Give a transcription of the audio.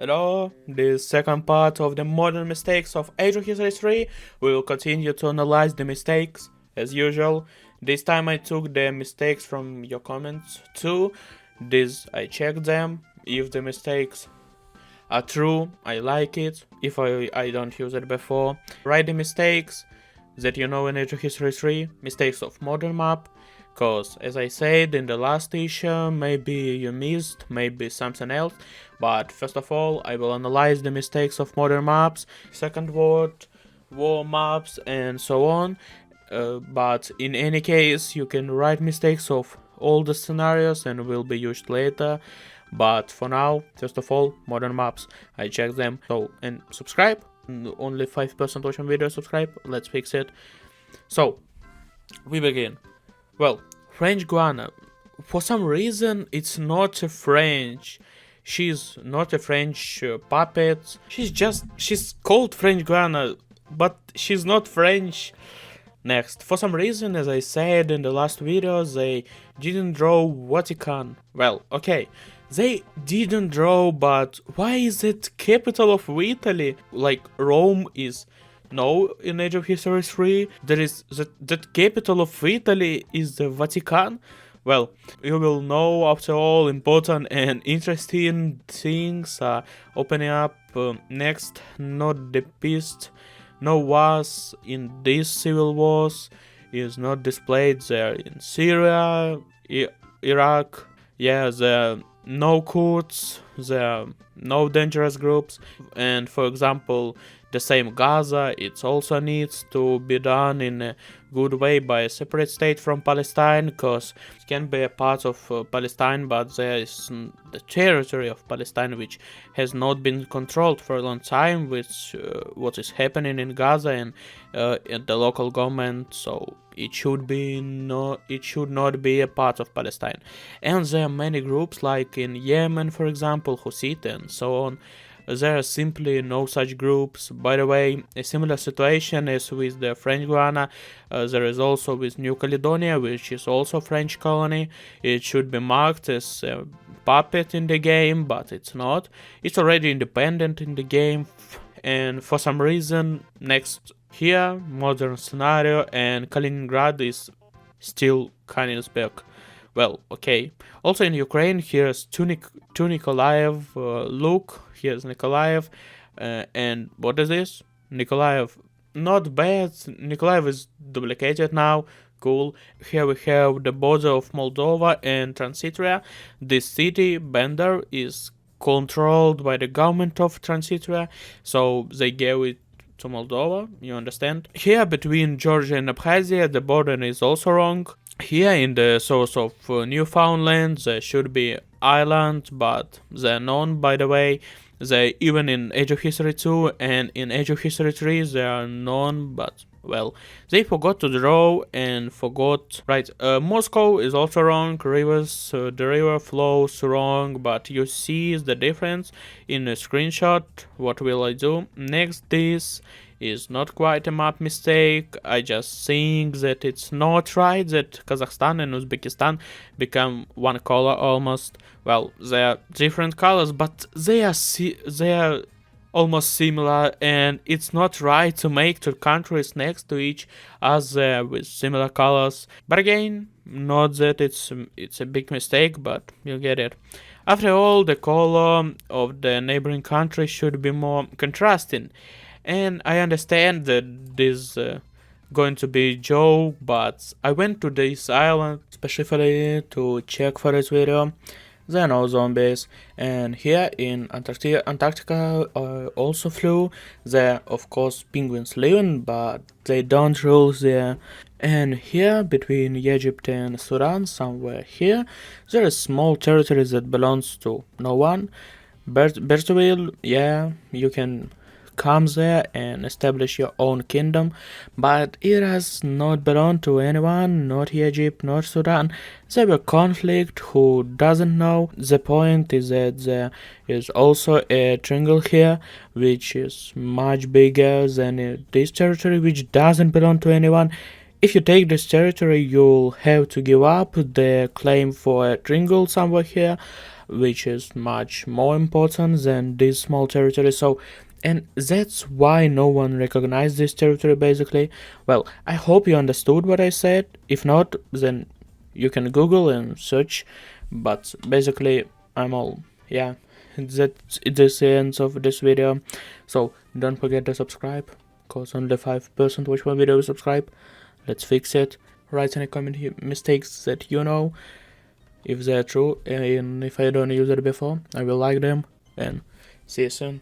Hello, this second part of the modern mistakes of Age of History 3. We will continue to analyze the mistakes as usual. This time I took the mistakes from your comments too. I checked them. If the mistakes are true, I like it. If I don't use it before, write the mistakes that you know in Age of History 3, mistakes of modern map. Cause as I said in the last issue, maybe you missed, maybe something else. But first of all, I will analyze the mistakes of modern maps, Second World War maps, and so on. But in any case, you can write mistakes of all the scenarios and will be used later. But for now, first of all, modern maps. I check them. So, and subscribe. Only 5% watching video, subscribe. Let's fix it. So, we begin. Well, French Guiana. For some reason, it's not a French. She's not a French puppet. She's called French Guiana, but she's not French. Next, for some reason, as I said in the last video, they didn't draw Vatican. Well, okay, they didn't draw, but why is it capital of Italy? Like, Rome is no in Age of History 3. There is that capital of Italy is the Vatican. Well, you will know after all important and interesting things are opening up next. Not the peace, no wars in these civil wars is not displayed there in Syria, Iraq. Yeah, there are no Kurds, there are no dangerous groups, and for example, the same Gaza, it also needs to be done in a good way by a separate state from Palestine, because it can be a part of Palestine, but there is the territory of Palestine which has not been controlled for a long time, which what is happening in Gaza and the local government, so it should not be a part of Palestine. And there are many groups like in Yemen, for example, Houthi and so on. There are simply no such groups. By the way, a similar situation is with the French Guiana. There is also with New Caledonia, which is also a French colony. It should be marked as a puppet in the game, but it's not. It's already independent in the game, and for some reason, next here, modern scenario, and Kaliningrad is still Königsberg. Well, okay. Also in Ukraine, here's two Nikolaev. Look, here's Nikolaev. And what is this? Nikolaev. Not bad. Nikolaev is duplicated now. Cool. Here we have the border of Moldova and Transnistria. This city, Bender, is controlled by the government of Transnistria, so they gave it to Moldova, you understand? Here between Georgia and Abkhazia, the border is also wrong. Here in the source of Newfoundland, there should be islands, but they're known, by the way. They even in Age of History 2 and in Age of History 3 they are known, but well, they forgot to draw and forgot. Right, Moscow is also wrong. Rivers, the river flows wrong, but you see the difference in a screenshot. What will I do? Next, this is not quite a map mistake. I just think that it's not right that Kazakhstan and Uzbekistan become one color almost. Well, they are different colors, but they are almost similar, and it's not right to make two countries next to each other with similar colors. But again, not that it's a big mistake, but you get it. After all, the color of the neighboring country should be more contrasting. And I understand that this going to be a joke, but I went to this island specifically to check for this video. There are no zombies, and here in Antarctica also flew. There of course penguins living, but they don't rule there. And here between Egypt and Sudan, somewhere here, there is small territory that belongs to no one. Berteville, yeah, you can come there and establish your own kingdom, but it has not belonged to anyone, not Egypt, not Sudan. There were conflict, who doesn't know. The point is that there is also a triangle here, which is much bigger than this territory, which doesn't belong to anyone. If you take this territory, you'll have to give up the claim for a triangle somewhere here. which is much more important than this small territory. So, and that's why no one recognized this territory basically. Well, I hope you understood what I said. If not, then you can Google and search. But basically, I'm all, yeah, that's the end of this video. So don't forget to subscribe, cause only 5% watch my video subscribe. Let's fix it. Write any comment mistakes that you know, if they're true, and if I don't use it before, I will like them. And see you soon.